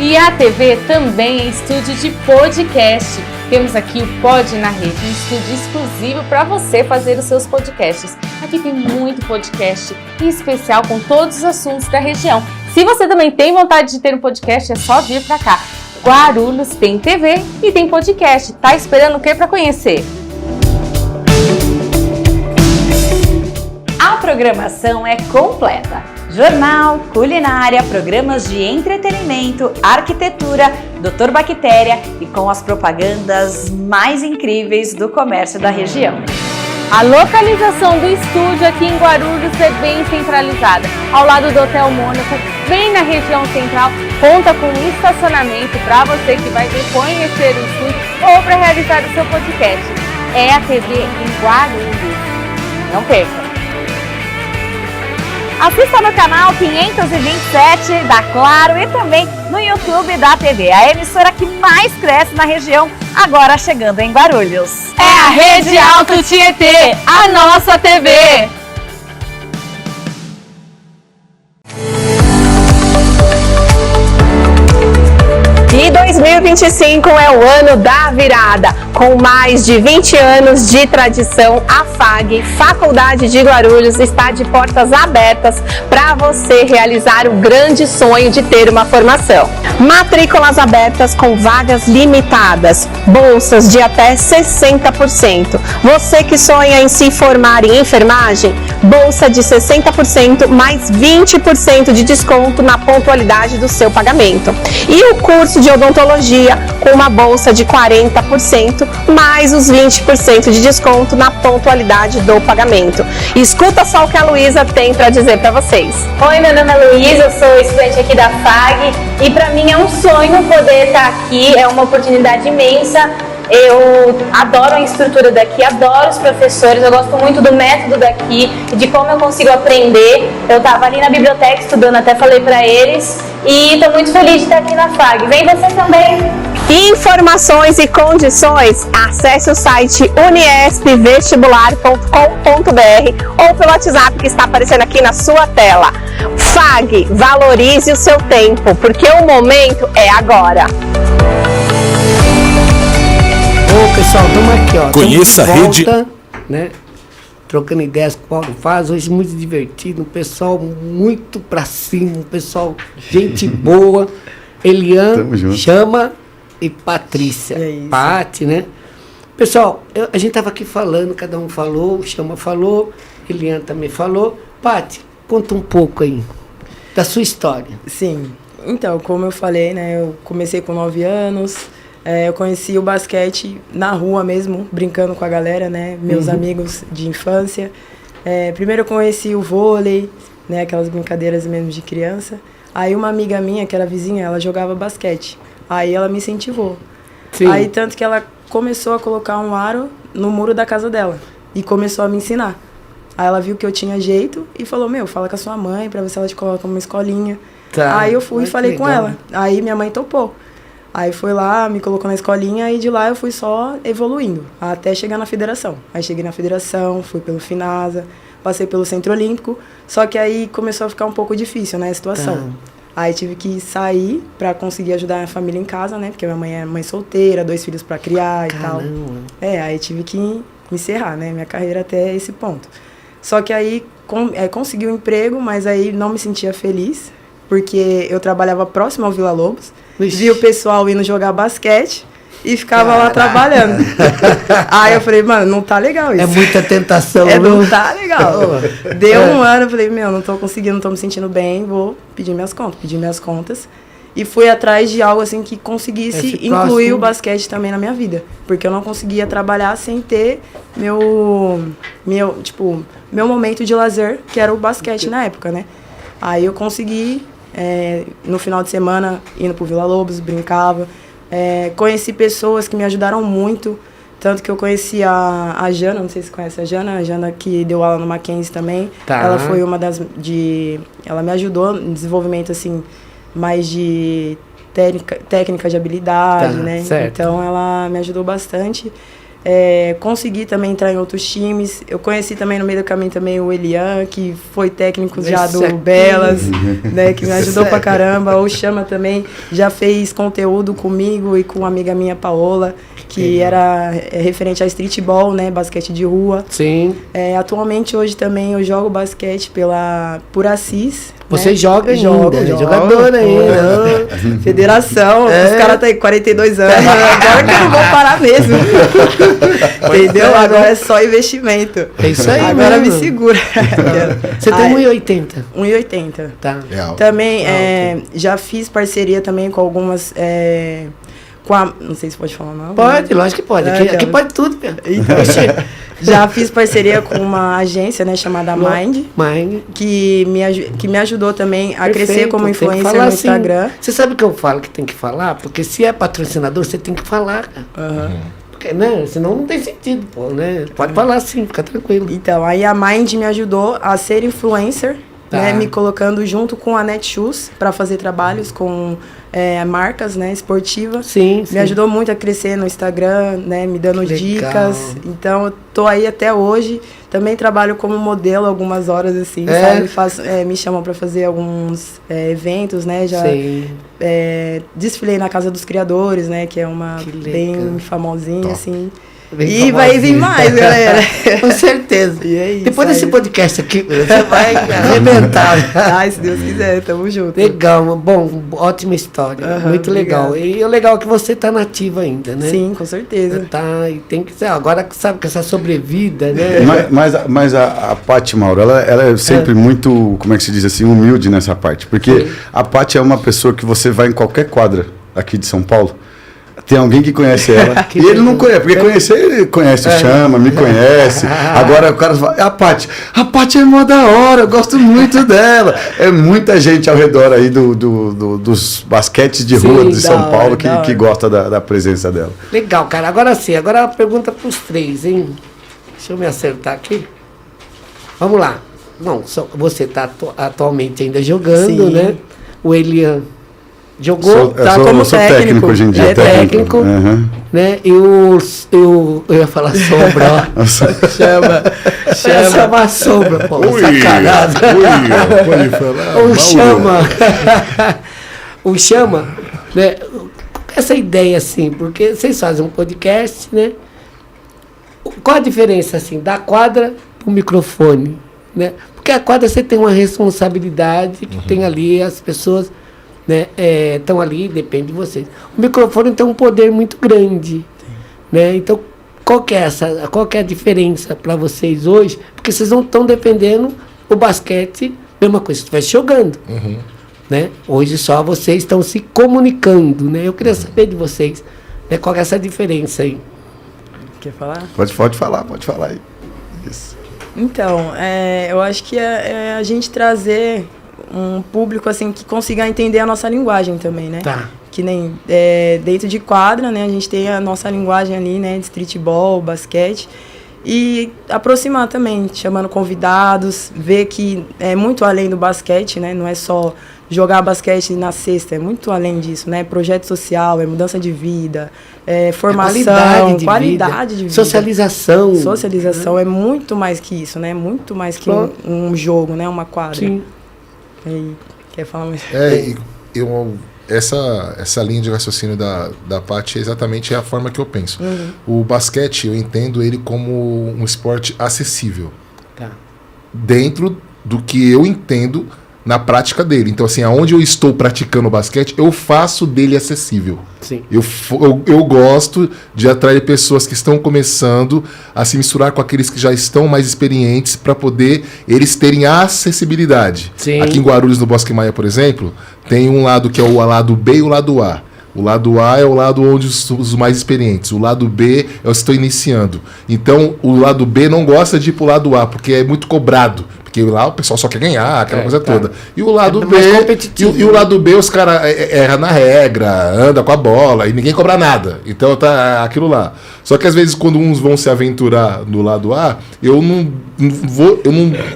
E a TV também é estúdio de podcast. Temos aqui o Pod na Rede, um estúdio exclusivo para você fazer os seus podcasts. Aqui tem muito podcast em especial com todos os assuntos da região. Se você também tem vontade de ter um podcast, é só vir para cá. Guarulhos tem TV e tem podcast. Tá esperando o que para conhecer? A programação é completa. Jornal, culinária, programas de entretenimento, arquitetura, Dr. Bactéria e com as propagandas mais incríveis do comércio da região. A localização do estúdio aqui em Guarulhos é bem centralizada, ao lado do Hotel Mônaco, bem na região central, conta com um estacionamento para você que vai vir conhecer o estúdio ou para realizar o seu podcast. É a TV em Guarulhos. Não perca! Assista no canal 527 da Claro e também no YouTube da TV, a emissora que mais cresce na região, agora chegando em Guarulhos. É a Rede Alto Tietê, a nossa TV! E 2025 é o ano da virada. Com mais de 20 anos de tradição, a FAG, Faculdade de Guarulhos, está de portas abertas para você realizar o grande sonho de ter uma formação. Matrículas abertas com vagas limitadas, bolsas de até 60%. Você que sonha em se formar em enfermagem, bolsa de 60% mais 20% de desconto na pontualidade do seu pagamento. E o curso de odontologia com uma bolsa de 40% mais os 20% de desconto na pontualidade do pagamento. Escuta só o que a Luísa tem para dizer para vocês. Oi, meu nome é Luísa, eu sou estudante aqui da FAG e para mim é um sonho poder estar aqui, é uma oportunidade imensa. Eu adoro a estrutura daqui, adoro os professores, eu gosto muito do método daqui e de como eu consigo aprender. Eu estava ali na biblioteca estudando, até falei para eles, e estou muito feliz de estar aqui na FAG. Vem você também! Informações e condições, acesse o site uniespvestibular.com.br ou pelo WhatsApp que está aparecendo aqui na sua tela. FAG, valorize o seu tempo, porque o momento é agora. Ô pessoal, estamos aqui, ó. Conheça a rede, né? Trocando ideias com o Paulo Faz, hoje muito divertido, um pessoal muito pra cima, um pessoal, gente boa. Elian, Chama e Patrícia. Pati, né? Pessoal, a gente tava aqui falando, cada um falou, Chama falou, Elian também falou. Pati, conta um pouco aí da sua história. Sim, então, como eu falei, né? Eu comecei com 9 anos. Eu conheci o basquete na rua mesmo, brincando com a galera, né? Meus amigos de infância. Primeiro eu conheci o vôlei, né? Aquelas brincadeiras mesmo de criança. Aí uma amiga minha, que era vizinha, ela jogava basquete. Aí ela me incentivou. Sim. Aí tanto que ela começou a colocar um aro no muro da casa dela e começou a me ensinar. Aí ela viu que eu tinha jeito e falou, fala com a sua mãe pra ver se ela te coloca numa escolinha. Tá. Aí eu fui e falei legal. com ela. Aí minha mãe topou. Aí foi lá, me colocou na escolinha e de lá eu fui só evoluindo, até chegar na federação. Aí cheguei na federação, fui pelo Finasa, passei pelo Centro Olímpico, só que aí começou a ficar um pouco difícil, né, a situação. Tá. Aí tive que sair pra conseguir ajudar a minha família em casa, né, porque minha mãe é mãe solteira, 2 filhos pra criar e tal. Aí tive que encerrar, né, minha carreira até esse ponto. Só que aí consegui um emprego, mas aí não me sentia feliz, porque eu trabalhava próximo ao Vila Lobos, via o pessoal indo jogar basquete e ficava lá trabalhando. Aí eu falei, mano, não tá legal isso. É muita tentação, não tá legal. Deu um ano, eu falei, não tô conseguindo, não tô me sentindo bem, vou pedir minhas contas. E fui atrás de algo assim que conseguisse incluir o basquete também na minha vida. Porque eu não conseguia trabalhar sem ter meu momento de lazer, que era o basquete na época, né? Aí eu consegui, no final de semana, indo pro Vila Lobos, brincava. Conheci pessoas que me ajudaram muito. Tanto que eu conheci a Jana, não sei se você conhece a Jana que deu aula no Mackenzie também. Tá. Ela foi uma ela me ajudou no desenvolvimento, assim, mais de técnica de habilidade, né? Certo. Então ela me ajudou bastante. Consegui também entrar em outros times. Eu conheci também no meio do caminho também o Elian, que foi técnico já do Belas, né? Que me ajudou pra caramba. O Chama também já fez conteúdo comigo e com uma amiga minha, Paola, que era referente a streetball, né? Basquete de rua. Sim. Atualmente, hoje também eu jogo basquete por Assis. Você né? joga ainda, jogo. Jogadora ainda. Federação, os caras têm 42 anos, agora que eu não vou parar mesmo. Entendeu? Agora é só investimento. É isso aí, agora mesmo. me segura. Você tem 1,80? 1,80. Tá. Também já fiz parceria também com algumas... não sei se pode falar não. Pode, lógico que pode. Aqui pode tudo. Então, já fiz parceria com uma agência, né, chamada Mind. Que me ajudou também a crescer como influencer no Instagram. Assim. Você sabe o que eu falo que tem que falar? Porque se é patrocinador, você tem que falar, cara. Porque, né? Senão não tem sentido, pô, né? Pode falar sim, fica tranquilo. Então, aí a Mind me ajudou a ser influencer, né, me colocando junto com a Netshoes para fazer trabalhos com marcas, né, esportivas. Sim. Me ajudou muito a crescer no Instagram, né, me dando dicas. Então, eu tô aí até hoje. Também trabalho como modelo algumas horas, assim, sabe? Me chamam para fazer alguns eventos, né? Já desfilei na Casa dos Criadores, né? Que é uma bem famosinha, assim. E vai vir mais, galera. Com certeza. E é isso. Depois desse podcast aqui, você vai arrebentar. Ai, se Deus quiser, tamo junto. Legal, bom, ótima história. Muito legal. E o legal é que você tá nativa ainda, né? Sim, com certeza. Tá, e tem que ser. Agora, sabe, com essa sobrevida, né? Mas a Paty, Mauro, ela é sempre muito, como é que se diz assim, humilde nessa parte. Porque a Paty é uma pessoa que você vai em qualquer quadra aqui de São Paulo. Tem alguém que conhece ela. E ele não conhece, porque ele conhece o Chama, me conhece. Agora o cara fala, a Paty é mó da hora, eu gosto muito dela. É muita gente ao redor aí dos basquetes de rua de São Paulo que gosta da presença dela. Legal, cara. Agora sim, agora a pergunta para os três, hein? Deixa eu me acertar aqui. Vamos lá. Bom, você está atualmente ainda jogando, né? O Elian jogou, como técnico hoje em dia. Técnico, né? E eu ia falar sombra, ó. Chama a sombra, pô. Sacanagem. Pode falar. O Chama, né? Essa ideia, assim, porque vocês fazem um podcast, né? Qual a diferença, assim, da quadra pro microfone, né? Porque a quadra você tem uma responsabilidade que tem ali as pessoas, né, estão ali, depende de vocês. O microfone tem um poder muito grande, né? Então, qual que é a diferença para vocês hoje? Porque vocês não estão defendendo o basquete, mesma coisa, se estivesse jogando, né? Hoje só vocês estão se comunicando, né? Eu queria saber de vocês, né, qual que é essa diferença aí. Quer falar? Pode falar aí. Isso. Então, eu acho que é a gente trazer um público assim que consiga entender a nossa linguagem também, né? Tá. que nem dentro de quadra, né? A gente tem a nossa linguagem ali, né? De streetball, basquete. E aproximar também, chamando convidados, ver que é muito além do basquete, né? Não é só jogar basquete na cesta, é muito além disso, né? Projeto social, é mudança de vida, formação, qualidade de vida. Socialização. Socialização é muito mais que isso, né? Muito mais que um jogo, né? Uma quadra. Sim. E quer falar mais? Essa linha de raciocínio da Paty é exatamente a forma que eu penso. O basquete, eu entendo ele como um esporte acessível. Tá. Dentro do que eu entendo na prática dele. Então, assim, aonde eu estou praticando o basquete, eu faço dele acessível. Sim. Eu gosto de atrair pessoas que estão começando a se misturar com aqueles que já estão mais experientes para poder eles terem acessibilidade. Sim. Aqui em Guarulhos, no Bosque Maia, por exemplo, tem um lado que é o lado B e o lado A. O lado A é o lado onde os mais experientes. O lado B eu estou iniciando. Então, o lado B não gosta de ir pro lado A, porque é muito cobrado. Porque lá o pessoal só quer ganhar, aquela coisa toda. E o lado B, e o lado B, os caras erram na regra, anda com a bola e ninguém cobra nada. Então tá aquilo lá. Só que às vezes quando uns vão se aventurar no lado A, eu não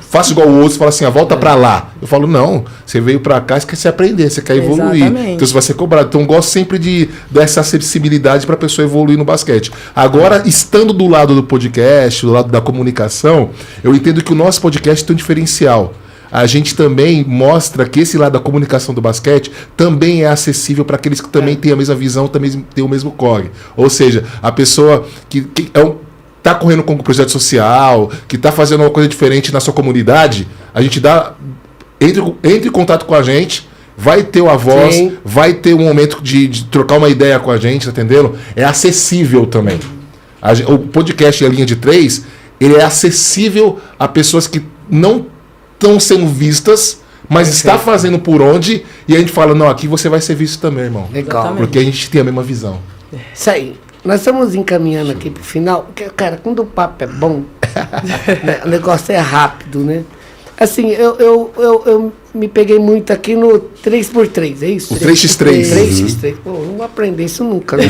faço igual o outro e falo assim, volta pra lá. Eu falo, não, você veio pra cá, você quer se aprender, você quer evoluir. Exatamente. Então você vai ser cobrado. Então eu gosto sempre de dar essa acessibilidade pra pessoa evoluir no basquete. Agora, estando do lado do podcast, do lado da comunicação, eu entendo que o nosso podcast tem um diferencial. A gente também mostra que esse lado da comunicação do basquete também é acessível para aqueles que também têm a mesma visão, também têm o mesmo corre. Ou seja, a pessoa que está correndo com um projeto social, que está fazendo uma coisa diferente na sua comunidade, a gente dá... Entre em contato com a gente, vai ter a voz, sim, vai ter um momento de trocar uma ideia com a gente, tá entendendo? É acessível também. O podcast A Linha de 3, ele é acessível a pessoas que não estão sendo vistas, mas está fazendo por onde, e a gente fala, não, aqui você vai ser visto também, irmão. Legal. Porque a gente tem a mesma visão. Isso aí. Nós estamos encaminhando aqui pro final, porque, cara, quando o papo é bom, né, o negócio é rápido, né? Assim, eu me peguei muito aqui no 3x3, é isso? O 3x3. 3x3. Pô, não vou aprender isso nunca. Né?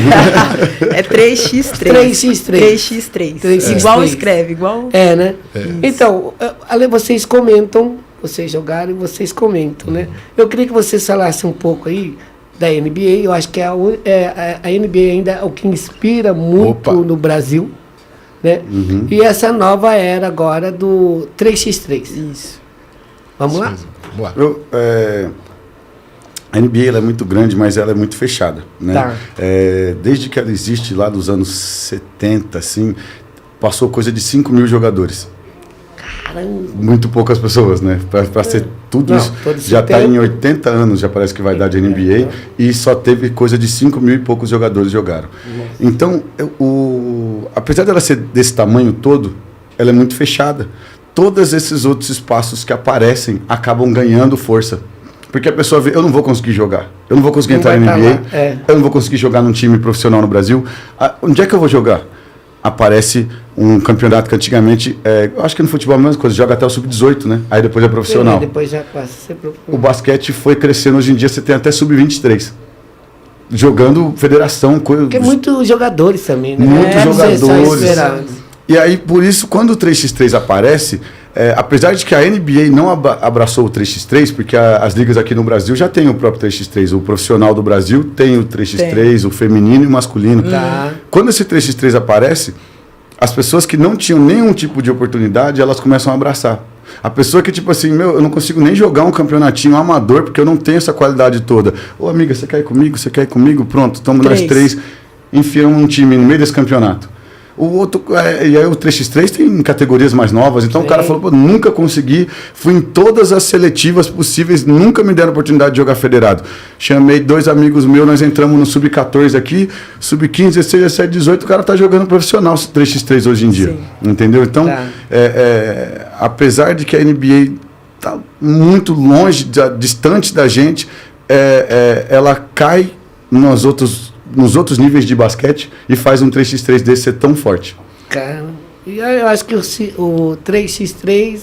É 3x3. 3x3. 3x3. Igual escreve, igual... É, né? É. Então, ali vocês comentam, vocês jogaram e vocês comentam, né? Eu queria que vocês falassem um pouco aí da NBA. Eu acho que a NBA ainda é o que inspira muito no Brasil, né? Uhum. E essa nova era agora do 3x3. Isso. Vamos lá? A NBA ela é muito grande, mas ela é muito fechada, né? Tá. Desde que ela existe lá dos anos 70, assim, passou coisa de 5 mil jogadores. Caramba. Muito poucas pessoas, né? Para ser tudo isso. Já está em 80 anos, já parece que vai dar de NBA, e só teve coisa de 5 mil e poucos jogadores jogaram. Nossa. Então, apesar dela ser desse tamanho todo, ela é muito fechada. Todos esses outros espaços que aparecem acabam ganhando força. Porque a pessoa vê, eu não vou conseguir jogar. Eu não vou conseguir entrar na NBA. Eu não vou conseguir jogar num time profissional no Brasil. Onde é que eu vou jogar? Aparece um campeonato que antigamente, eu acho que no futebol é a mesma coisa, joga até o sub-18, né? Aí depois é profissional. Depois já passa a ser profissional. O basquete foi crescendo, hoje em dia você tem até sub-23. Jogando federação. Porque muitos jogadores também, né? Muitos jogadores. E aí, por isso, quando o 3x3 aparece, apesar de que a NBA não abraçou o 3x3, porque as ligas aqui no Brasil já tem o próprio 3x3. O profissional do Brasil tem o 3x3, o feminino e o masculino. Tá. Quando esse 3x3 aparece, as pessoas que não tinham nenhum tipo de oportunidade, elas começam a abraçar. A pessoa que, tipo assim, eu não consigo nem jogar um campeonatinho amador, porque eu não tenho essa qualidade toda. Ô, amiga, você quer ir comigo? Você quer ir comigo? Pronto, estamos nós três, enfiamos um time no meio desse campeonato. O outro, e aí o 3x3 tem categorias mais novas, então o cara falou, nunca consegui, fui em todas as seletivas possíveis, nunca me deram oportunidade de jogar federado. Chamei 2 amigos meus, nós entramos no sub-14 aqui, sub-15, 16, 17, 18, o cara tá jogando profissional 3x3 hoje em dia. Sim. Entendeu? Então, apesar de que a NBA tá muito longe, distante da gente, ela cai nos outros níveis de basquete e faz um 3x3 desse ser tão forte. Cara, e eu acho que o 3x3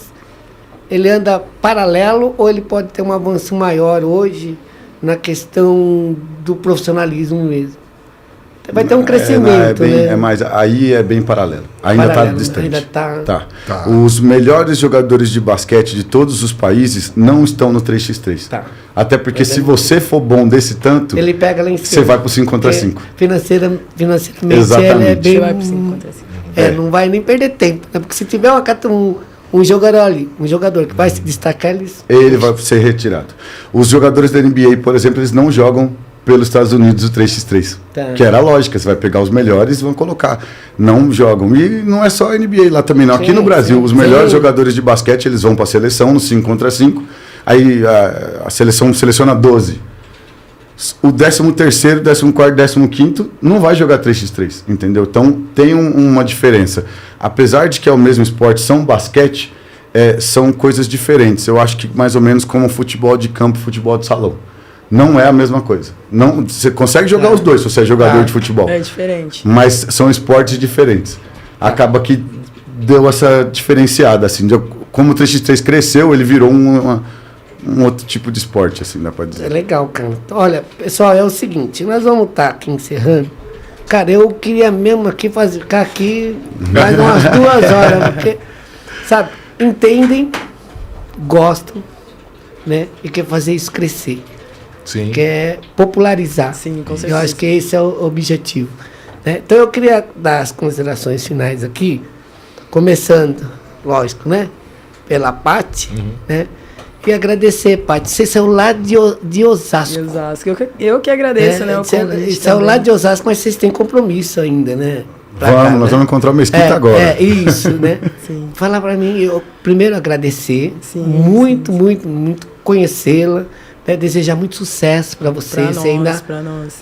ele anda paralelo ou ele pode ter um avanço maior hoje na questão do profissionalismo mesmo. Vai ter um crescimento, né? Aí é bem paralelo. Ainda está distante. Ainda tá. Os melhores jogadores de basquete de todos os países não estão no 3x3. Tá. Até porque se você for bom desse tanto, ele pega lá em cima. Você vai pro 5 contra 5. Financeiramente, exatamente. Ele é bem... Você vai pro 5 contra 5. Não vai nem perder tempo. Né? Porque se tiver um jogador ali, um jogador que vai se destacar, ele vai ser retirado. Os jogadores da NBA, por exemplo, eles não jogam pelos Estados Unidos o 3x3. Tá. Que era a lógica, você vai pegar os melhores e vão colocar. Não jogam. E não é só a NBA lá também, não. Aqui no Brasil, os melhores jogadores de basquete, eles vão para a seleção no 5 contra 5. Aí a seleção seleciona 12. O 13º, 14º, 15º não vai jogar 3x3, entendeu? Então tem uma diferença. Apesar de que é o mesmo esporte, são basquete, são coisas diferentes. Eu acho que mais ou menos como futebol de campo, futebol de salão. Não é a mesma coisa. Não, você consegue jogar os dois se você é jogador de futebol. É diferente. Mas são esportes diferentes. Acaba que deu essa diferenciada, assim. Como o 3x3 cresceu, ele virou um outro tipo de esporte, assim, dá pra dizer. É legal, cara. Olha, pessoal, é o seguinte, nós vamos estar aqui encerrando. Cara, eu queria mesmo ficar aqui mais umas 2 horas, porque, sabe, entendem, gostam, né? E quer fazer isso crescer. Sim. Quer popularizar. Sim, com certeza. Eu acho que esse é o objetivo. Né? Então eu queria dar as considerações finais aqui, começando, lógico, né? Pela Paty, né? E agradecer, Paty. Você saiu lá de Osasco. Eu que agradeço, né? Você saiu lá de Osasco, mas vocês têm compromisso ainda, né? Nós vamos encontrar o Mesquita agora. Isso, né? Sim. Fala pra mim, eu primeiro agradecer, sim, muito conhecê-la. Desejar muito sucesso para você. Você ainda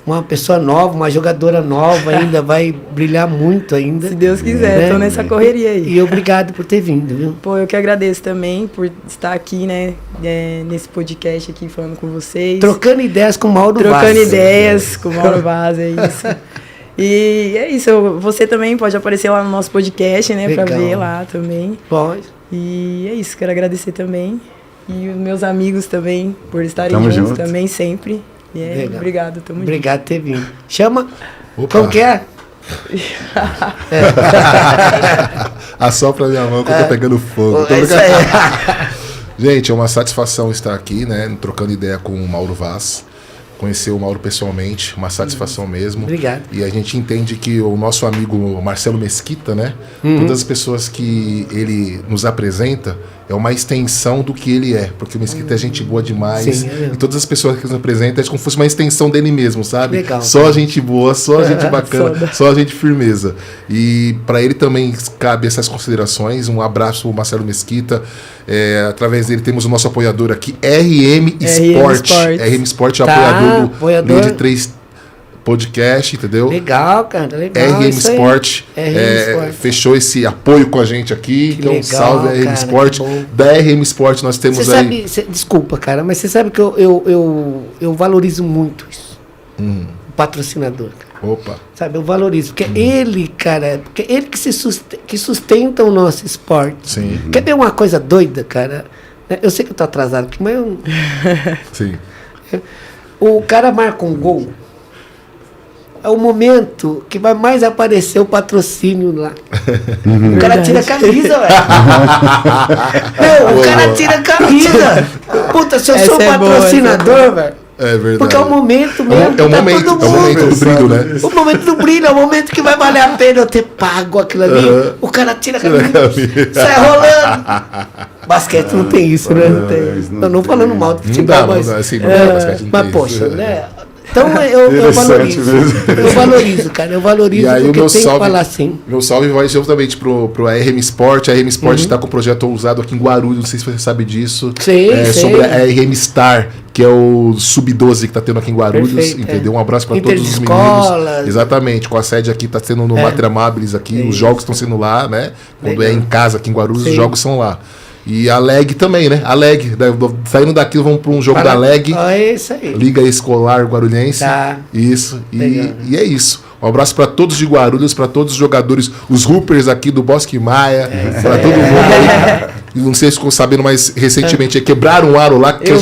uma pessoa nova, uma jogadora nova, ainda vai brilhar muito ainda. Se Deus quiser, tô nessa correria aí. E obrigado por ter vindo, viu? Pô, eu que agradeço também por estar aqui, né, nesse podcast aqui falando com vocês. Trocando ideias com o Mauro Vaz. Trocando ideias com o Mauro Vaz, é isso. E é isso, você também pode aparecer lá no nosso podcast, né, para ver lá também. Pode. E é isso, quero agradecer também. E os meus amigos também, por estarem juntos também, sempre. E obrigado, tamo junto. Obrigado por ter vindo. Chama. Como que é? Assopra minha mão que eu tô pegando fogo. Gente, é uma satisfação estar aqui, né? Trocando ideia com o Mauro Vaz. Conhecer o Mauro pessoalmente, uma satisfação mesmo. Obrigado. E a gente entende que o nosso amigo Marcelo Mesquita, né? Todas as pessoas que ele nos apresenta é uma extensão do que ele é. Porque o Mesquita é gente boa demais. Sim, e todas as pessoas que nos apresentam é como se fosse uma extensão dele mesmo, sabe? Legal. Só gente boa, só gente bacana, só gente firmeza. E para ele também cabe essas considerações. Um abraço ao Marcelo Mesquita. Através dele temos o nosso apoiador aqui, RM Sport. RM Sport é apoiador do Linha de 3 podcast, entendeu? Legal, cara, legal. RM Sport fechou esse apoio com a gente aqui. Que então, legal, salve a RM Sport. Da RM Sport nós temos desculpa, cara, mas você sabe que eu valorizo muito isso. O patrocinador, cara. Opa. Sabe, eu valorizo. Porque ele, cara, porque ele que sustenta o nosso esporte. Sim. Quer ver uma coisa doida, cara? Eu sei que eu tô atrasado aqui, mas eu... Sim. O cara marca um gol. É o momento que vai mais aparecer o patrocínio lá. O cara tira a camisa, velho. O cara tira a camisa. Puta, se eu sou patrocinador, velho. É verdade. Porque é o momento mesmo. É o momento do brilho, né? O momento do brilho, é o momento que vai valer a pena eu ter pago aquilo ali. O cara tira a camisa, sai rolando. Basquete não tem isso, né? Não tem. Eu não falando mal do futebol, mas poxa, né? Então eu valorizo. Eu valorizo, cara. Eu valorizo e aí, porque tem que falar assim. Meu salve vai justamente pro RM Sport. A RM Sport está com um projeto ousado aqui em Guarulhos. Não sei se você sabe disso. Sei. Sobre a RM Star, que é o Sub-12 que está tendo aqui em Guarulhos. Perfeito, entendeu? Um abraço para todos os meninos. Exatamente. Com a sede aqui, está sendo no Matre Amabilis aqui. Os jogos estão sendo lá, né? Quando é em casa aqui em Guarulhos, os jogos são lá. E a LEG também, né? A LEG. Saindo daqui, vamos para um jogo da LEG. É isso aí. Liga Escolar Guarulhense. Tá. Isso. E é isso. Um abraço para todos de Guarulhos, para todos os jogadores, os hoopers aqui do Bosque Maia, para todo mundo aí. não sei se ficou sabendo, mas recentemente quebraram o aro lá, que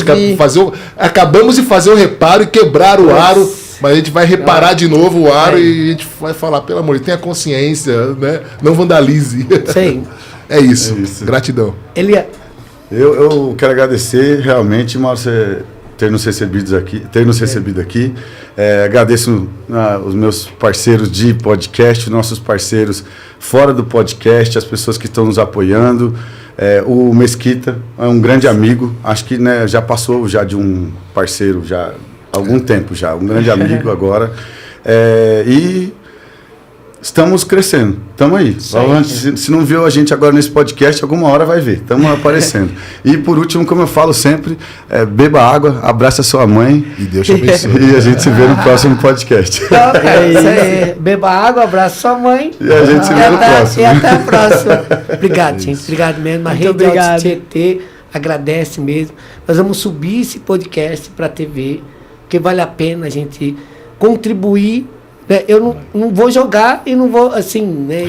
acabamos de fazer o reparo e quebraram o aro, mas a gente vai reparar de novo o aro e a gente vai falar, pelo amor de Deus, tenha consciência, né? Não vandalize. Sim. É isso. Gratidão. Eu quero agradecer realmente, Márcio, ter nos recebido aqui. Agradeço os meus parceiros de podcast, nossos parceiros fora do podcast, as pessoas que estão nos apoiando. O Mesquita é um grande amigo, acho que, né, já passou já de um parceiro já há algum tempo já, um grande amigo agora. E estamos crescendo, estamos aí. Se não viu a gente agora nesse podcast, alguma hora vai ver, estamos aparecendo. E por último, como eu falo sempre, beba água, abraça a sua mãe. E Deus te abençoe. E a gente se vê no próximo podcast. Isso aí. Beba água, abraça sua mãe. E a gente se vê no próximo. E até a próxima. Obrigado, gente. Obrigado mesmo. A Rede Alto Tietê agradece mesmo. Nós vamos subir esse podcast para a TV, porque vale a pena a gente contribuir. Eu não vou jogar e não vou, assim, né?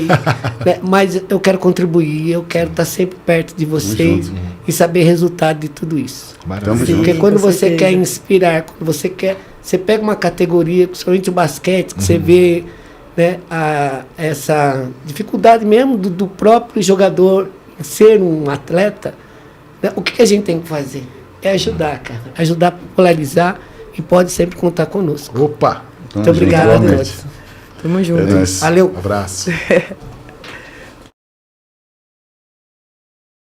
Mas eu quero contribuir, eu quero estar sempre perto de vocês e saber o resultado de tudo isso. Porque quando você quer inspirar, quando você pega uma categoria, principalmente o basquete, que você vê, né, essa dificuldade mesmo do próprio jogador em ser um atleta, né, o que a gente tem que fazer? É ajudar, cara. Ajudar a popularizar e pode sempre contar conosco. Opa! Muito obrigado a todos. Tamo junto. Valeu. Abraço.